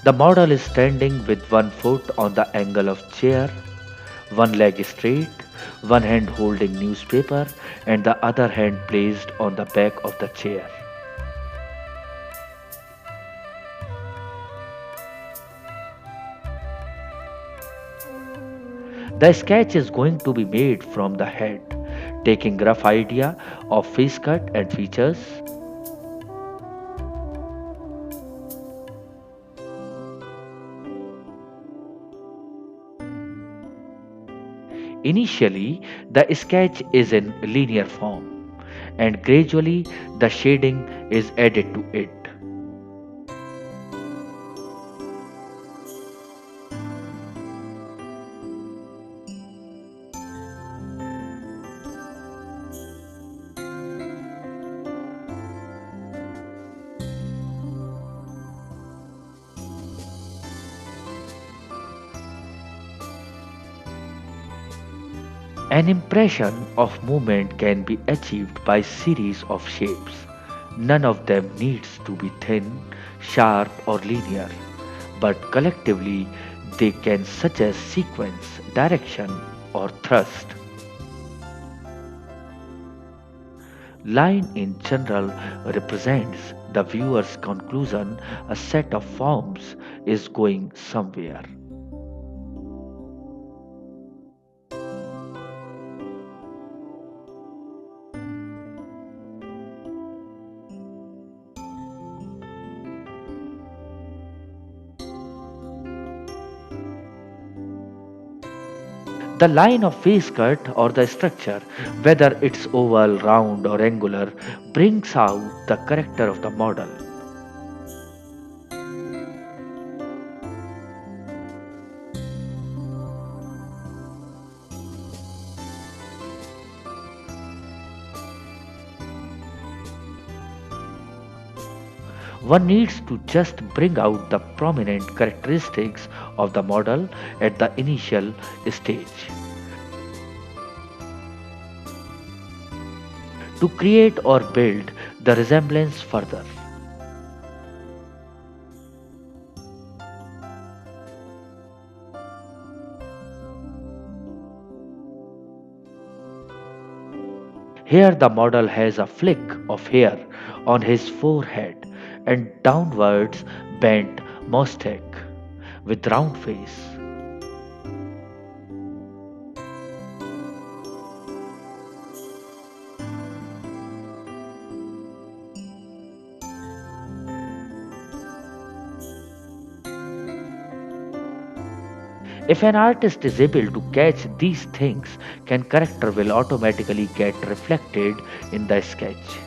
The model is standing with one foot on the angle of chair, one leg straight, one hand holding newspaper and the other hand placed on the back of the chair. The sketch is going to be made from the head, taking rough idea of face cut and features. Initially, the sketch is in linear form and gradually the shading is added to it. An impression of movement can be achieved by series of shapes. None of them needs to be thin, sharp or linear, but collectively they can suggest sequence, direction or thrust. Line in general represents the viewer's conclusion a set of forms is going somewhere. The line of face cut or the structure, whether it's oval, round, or angular, brings out the character of the model. One needs to just bring out the prominent characteristics of the model at the initial stage. To create or build the resemblance further. Here the model has a flick of hair on his forehead and downwards bent mustache with round face. If an artist is able to catch these things, can character will automatically get reflected in the sketch.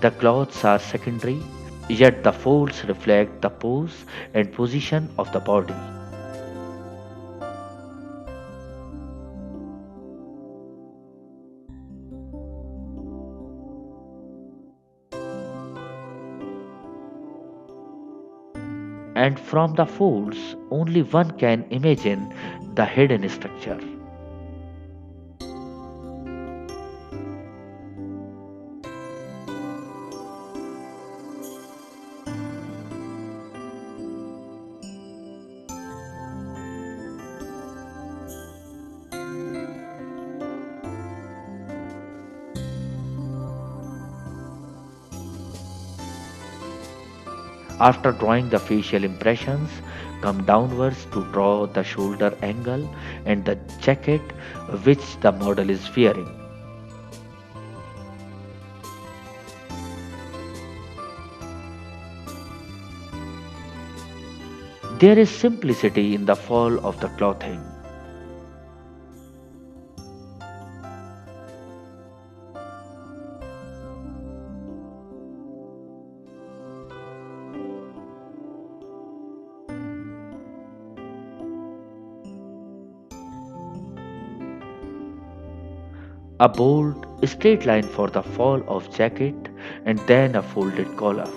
The clothes are secondary, yet the folds reflect the pose and position of the body. And from the folds, only one can imagine the hidden structure. After drawing the facial impressions, come downwards to draw the shoulder angle and the jacket which the model is wearing. There is simplicity in the fall of the clothing. A bold, straight line for the fall of jacket and then a folded collar.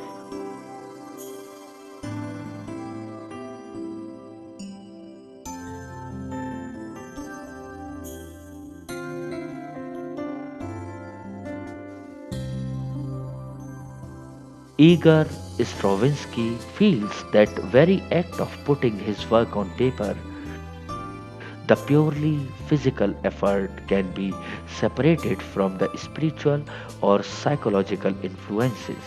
Igor Stravinsky feels that very act of putting his work on paper, the purely physical effort can be separated from the spiritual or psychological influences.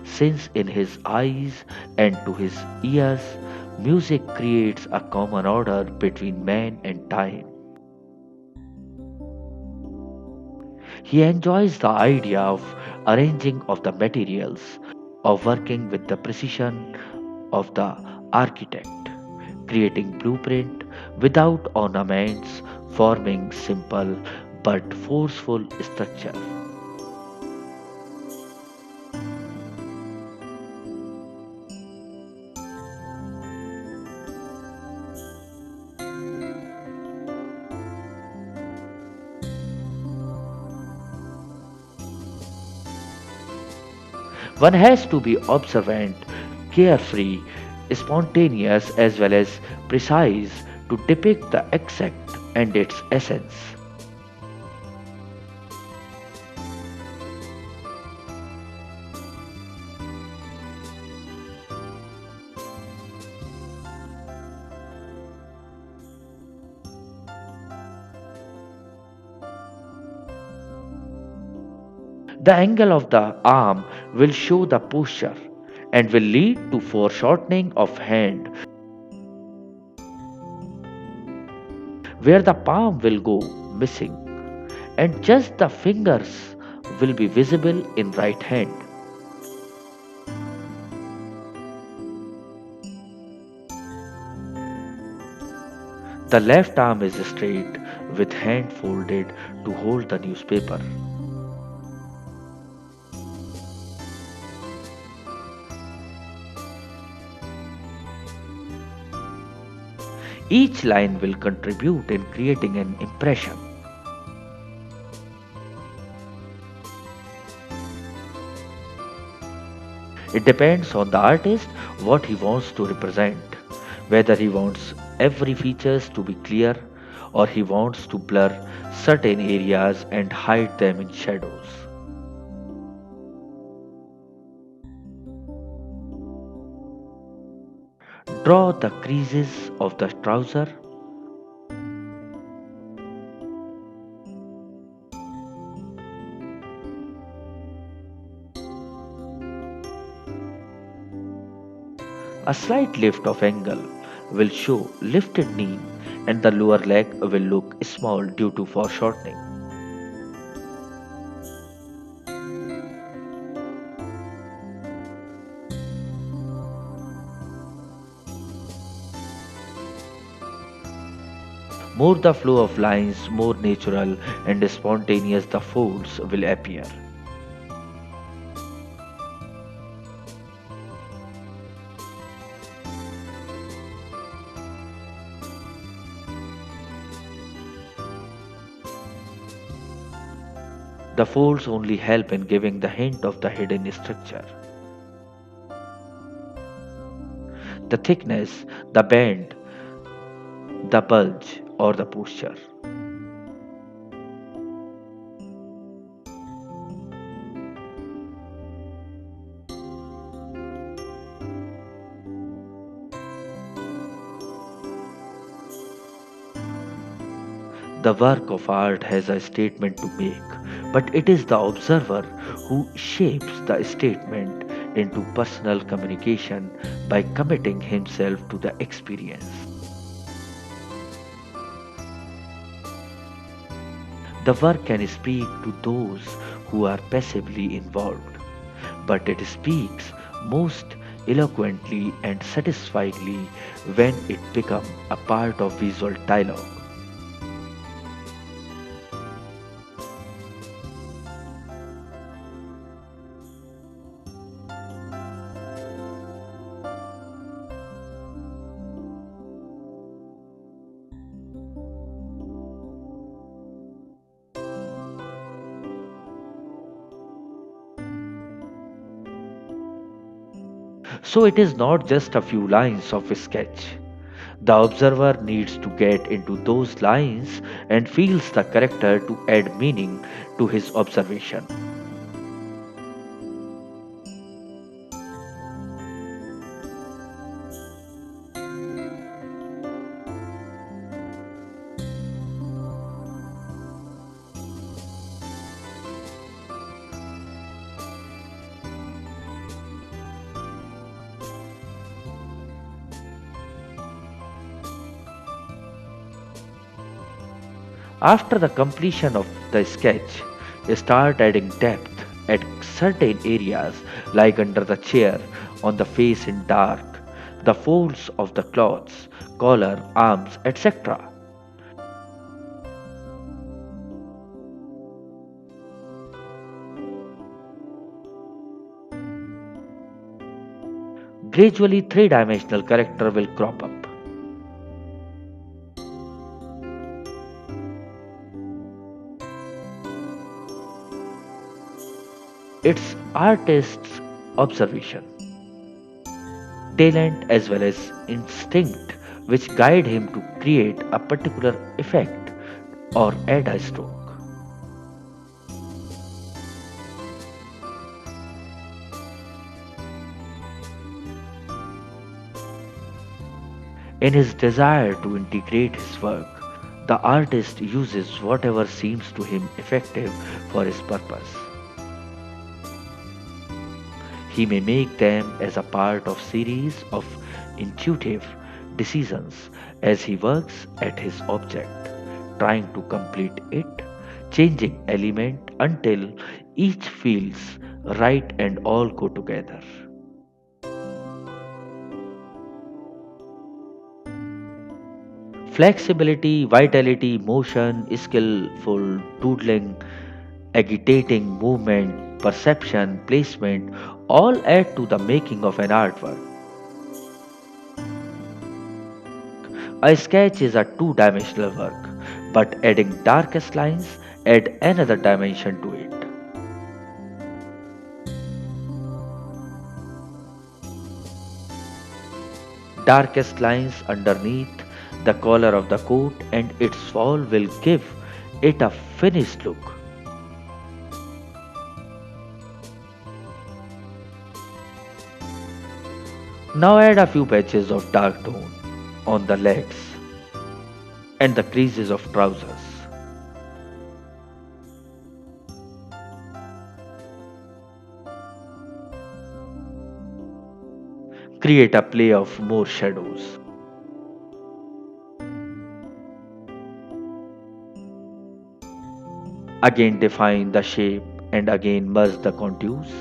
Since in his eyes and to his ears, music creates a common order between man and time. He enjoys the idea of arranging of the materials, of working with the precision of the architect, creating blueprint without ornaments, forming simple but forceful structure. One has to be observant, carefree, spontaneous as well as precise to depict the exact and its essence. The angle of the arm will show the posture and will lead to foreshortening of hand where the palm will go missing and just the fingers will be visible in right hand. The left arm is straight with hand folded to hold the newspaper. Each line will contribute in creating an impression. It depends on the artist what he wants to represent, whether he wants every features to be clear or he wants to blur certain areas and hide them in shadows. Draw the creases of the trouser. A slight lift of angle will show lifted knee and the lower leg will look small due to foreshortening. More the flow of lines, more natural and spontaneous the folds will appear. The folds only help in giving the hint of the hidden structure. The thickness, the bend, the bulge, or the posture. The work of art has a statement to make, but it is the observer who shapes the statement into personal communication by committing himself to the experience. The work can speak to those who are passively involved, but it speaks most eloquently and satisfyingly when it becomes a part of visual dialogue. So it is not just a few lines of a sketch. The observer needs to get into those lines and feels the character to add meaning to his observation. After the completion of the sketch, start adding depth at certain areas like under the chair, on the face in dark, the folds of the clothes, collar, arms, etc. Gradually, three-dimensional character will crop up. It's artist's observation, talent as well as instinct which guide him to create a particular effect or add a stroke. In his desire to integrate his work, the artist uses whatever seems to him effective for his purpose. He may make them as a part of series of intuitive decisions as he works at his object, trying to complete it, changing element until each feels right and all go together. Flexibility, vitality, motion, skillful doodling, agitating movement, perception, placement all add to the making of an artwork. A sketch is a two-dimensional work, but adding darkest lines add another dimension to it. Darkest lines underneath the collar of the coat and its fall will give it a finished look. Now add a few patches of dark tone on the legs and the creases of trousers. Create a play of more shadows. Again define the shape and again merge the contours.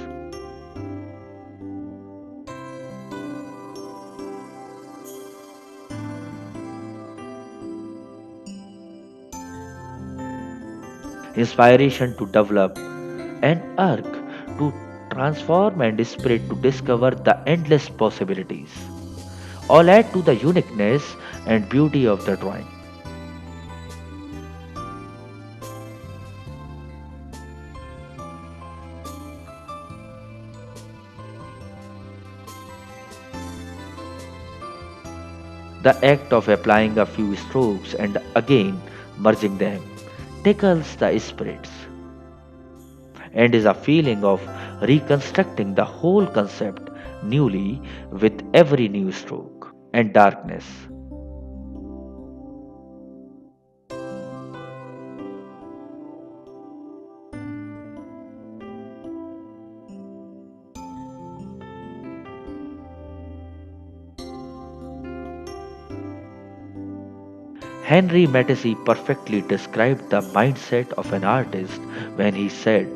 Inspiration to develop an arc to transform and spirit to discover the endless possibilities. All add to the uniqueness and beauty of the drawing. The act of applying a few strokes and again merging them tickles the spirits and is a feeling of reconstructing the whole concept newly with every new stroke and darkness. Henry Matisse perfectly described the mindset of an artist when he said,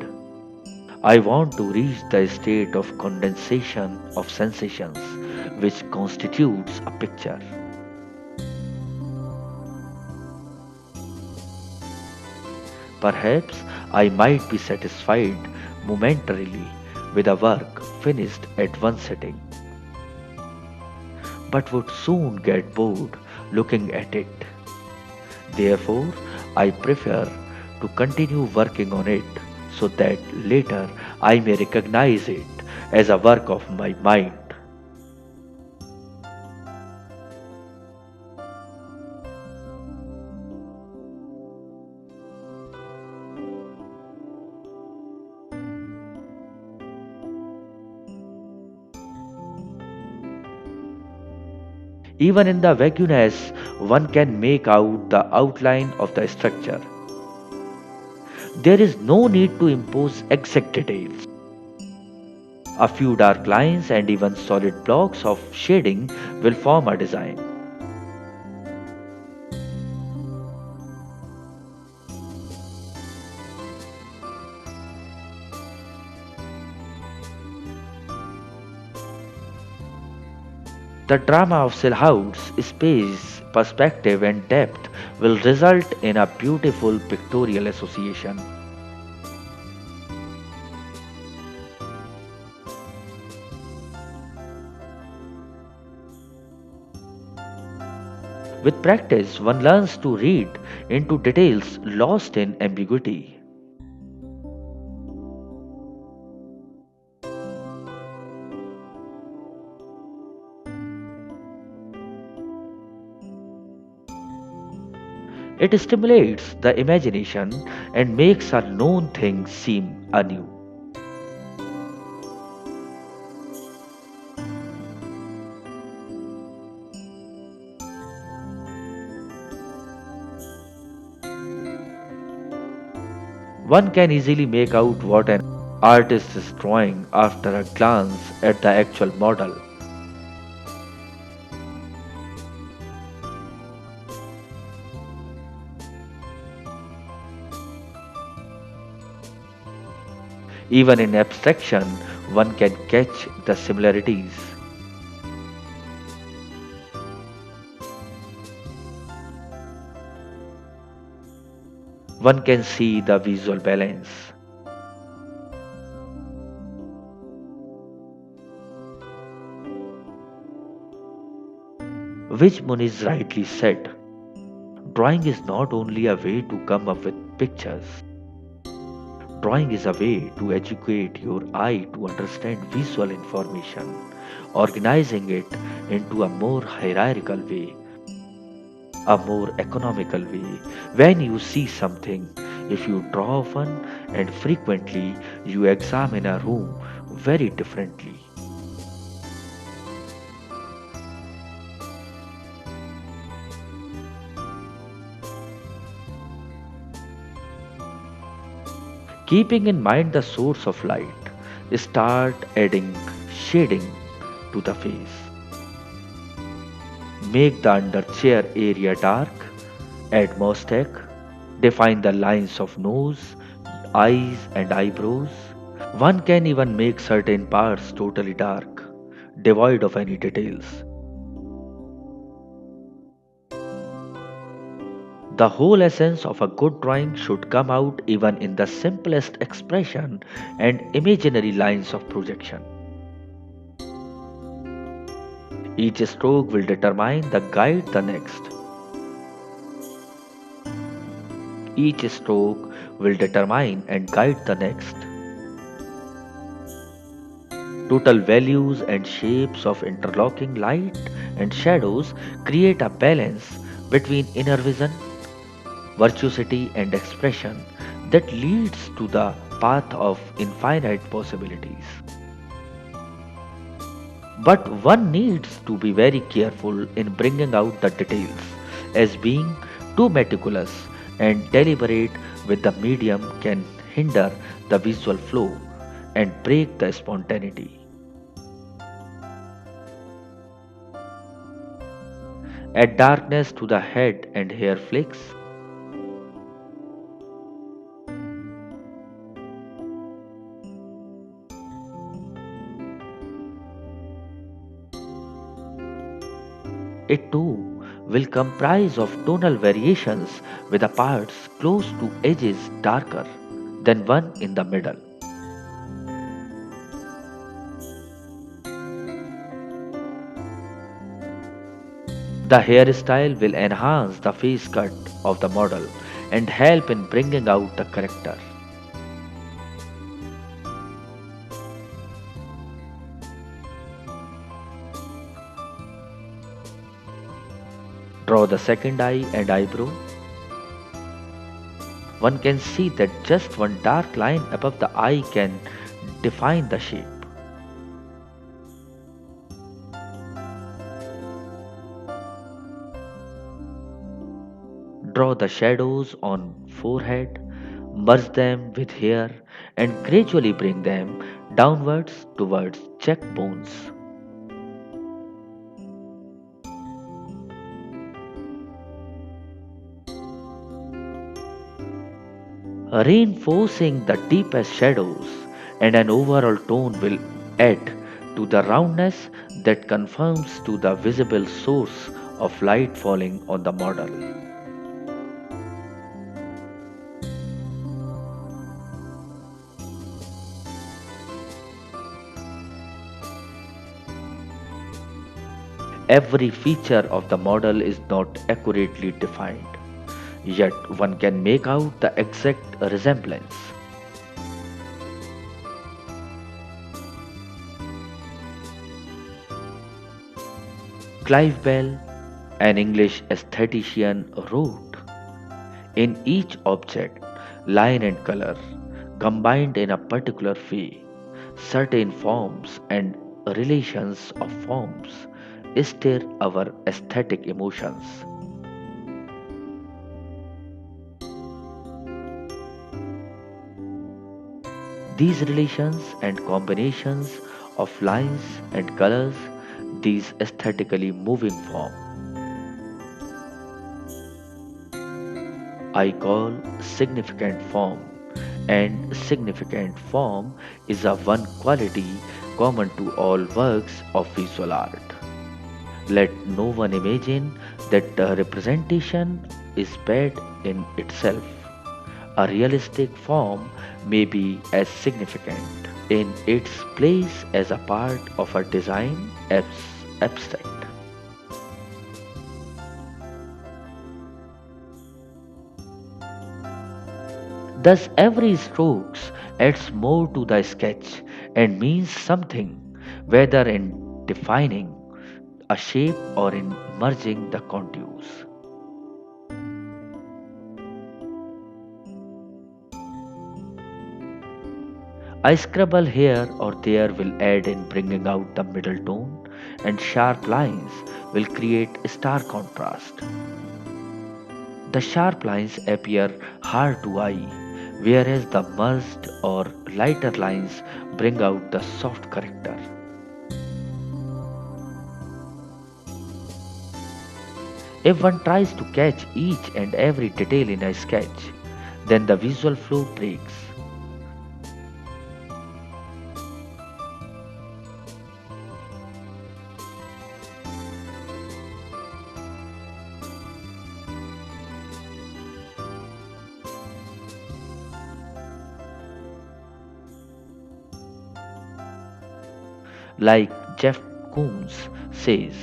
I want to reach the state of condensation of sensations which constitutes a picture. Perhaps I might be satisfied momentarily with a work finished at one sitting, but would soon get bored looking at it. Therefore, I prefer to continue working on it so that later I may recognize it as a work of my mind. Even in the vagueness, one can make out the outline of the structure. There is no need to impose exact details. A few dark lines and even solid blocks of shading will form a design. The drama of silhouettes, space, perspective, and depth will result in a beautiful pictorial association. With practice, one learns to read into details lost in ambiguity. It stimulates the imagination and makes a known thing seem anew. One can easily make out what an artist is drawing after a glance at the actual model. Even in abstraction, one can catch the similarities. One can see the visual balance. Which Muniz rightly said, drawing is not only a way to come up with pictures, drawing is a way to educate your eye to understand visual information, organizing it into a more hierarchical way, a more economical way. When you see something, if you draw often and frequently, you examine a room very differently. Keeping in mind the source of light, start adding shading to the face. Make the under chair area dark, add mosaic, define the lines of nose, eyes, and eyebrows. One can even make certain parts totally dark, devoid of any details. The whole essence of a good drawing should come out even in the simplest expression and imaginary lines of projection. Each stroke will determine the guide the next. Each stroke will determine and guide the next. Total values and shapes of interlocking light and shadows create a balance between inner vision, virtuosity, and expression that leads to the path of infinite possibilities. But one needs to be very careful in bringing out the details, as being too meticulous and deliberate with the medium can hinder the visual flow and break the spontaneity. Add darkness to the head and hair flakes. It too will comprise of tonal variations with the parts close to edges darker than one in the middle. The hairstyle will enhance the face cut of the model and help in bringing out the character. Draw the second eye and eyebrow. One can see that just one dark line above the eye can define the shape. Draw the shadows on forehead, merge them with hair, and gradually bring them downwards towards cheekbones. Reinforcing the deepest shadows, and an overall tone will add to the roundness that conforms to the visible source of light falling on the model. Every feature of the model is not accurately defined, yet one can make out the exact resemblance. Clive Bell, an English aesthetician, wrote, in each object, line and color, combined in a particular way, certain forms and relations of forms stir our aesthetic emotions. These relations and combinations of lines and colors, these aesthetically moving form, I call significant form. And significant form is a one quality common to all works of visual art. Let no one imagine that the representation is bad in itself. A realistic form may be as significant in its place as a part of a design as abstract. Thus, every stroke adds more to the sketch and means something, whether in defining a shape or in merging the contours. A scribble here or there will aid in bringing out the middle tone, and sharp lines will create stark contrast. The sharp lines appear hard to eye, whereas the merged or lighter lines bring out the soft character. If one tries to catch each and every detail in a sketch, then the visual flow breaks. Like Jeff Koons says,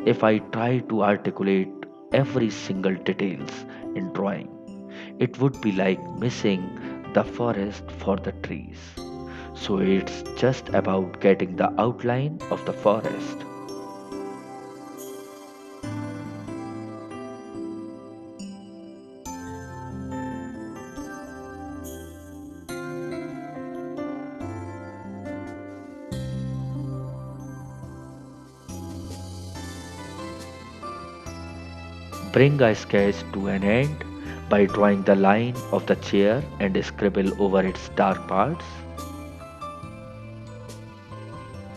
if I try to articulate every single details in drawing, it would be like missing the forest for the trees. So it's just about getting the outline of the forest. Bring a sketch to an end by drawing the line of the chair and scribble over its dark parts.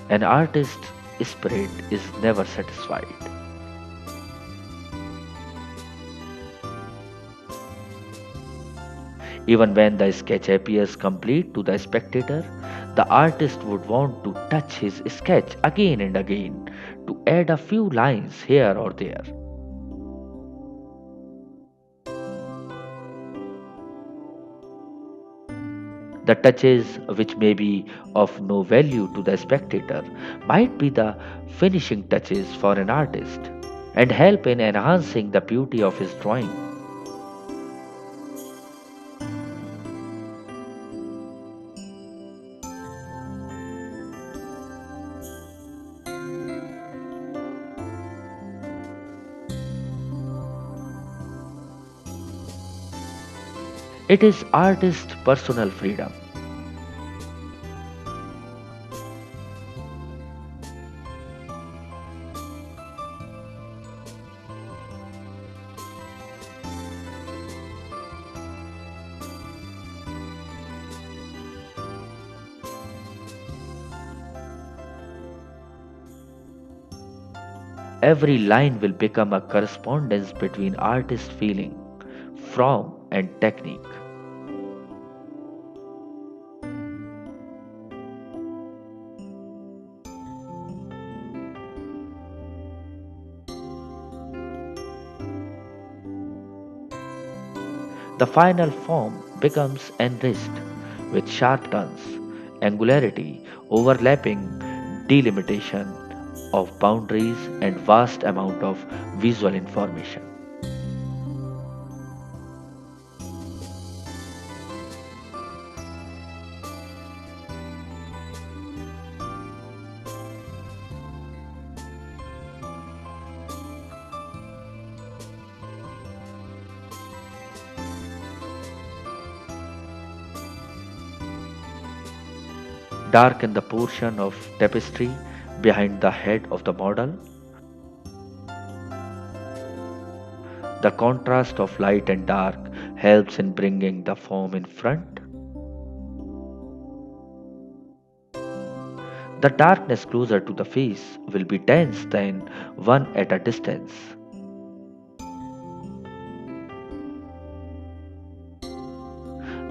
An artist's spirit is never satisfied. Even when the sketch appears complete to the spectator, the artist would want to touch his sketch again and again to add a few lines here or there. The touches, which may be of no value to the spectator, might be the finishing touches for an artist and help in enhancing the beauty of his drawing. It is artist's personal freedom. Every line will become a correspondence between artist feeling, form, and technique. The final form becomes enriched with sharp turns, angularity, overlapping, delimitation of boundaries, and vast amount of visual information. Darken the portion of tapestry behind the head of the model. The contrast of light and dark helps in bringing the form in front. The darkness closer to the face will be dense than one at a distance.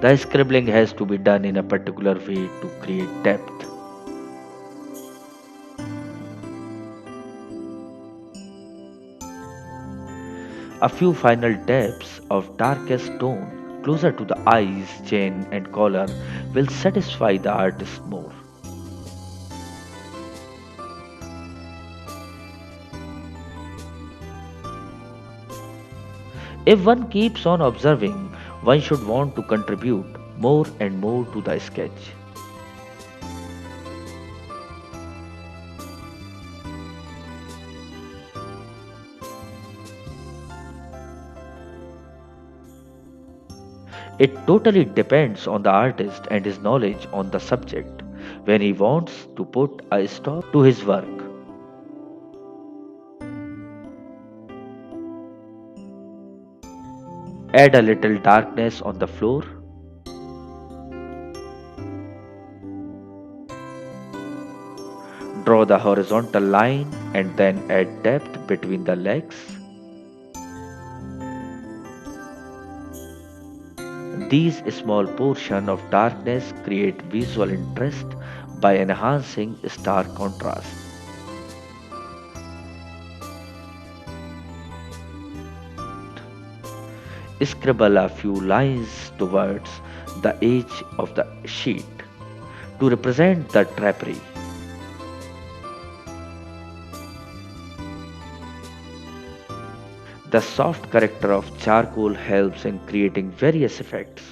The scribbling has to be done in a particular way to create depth. A few final dabs of darkest tone closer to the eyes, chin, and collar will satisfy the artist more. If one keeps on observing, one should want to contribute more and more to the sketch. It totally depends on the artist and his knowledge on the subject when he wants to put a stop to his work. Add a little darkness on the floor. Draw the horizontal line and then add depth between the legs. These small portions of darkness create visual interest by enhancing stark contrast. Scribble a few lines towards the edge of the sheet to represent the drapery. The soft character of charcoal helps in creating various effects.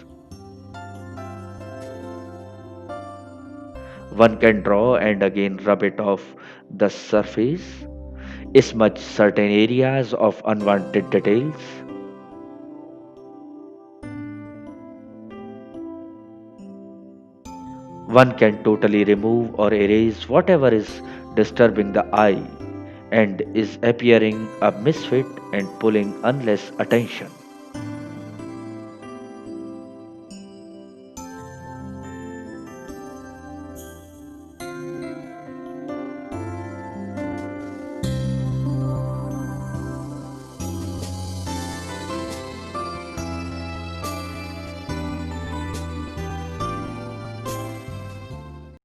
One can draw and again rub it off the surface, smudge certain areas of unwanted details. One can totally remove or erase whatever is disturbing the eye and is appearing a misfit and pulling unless attention.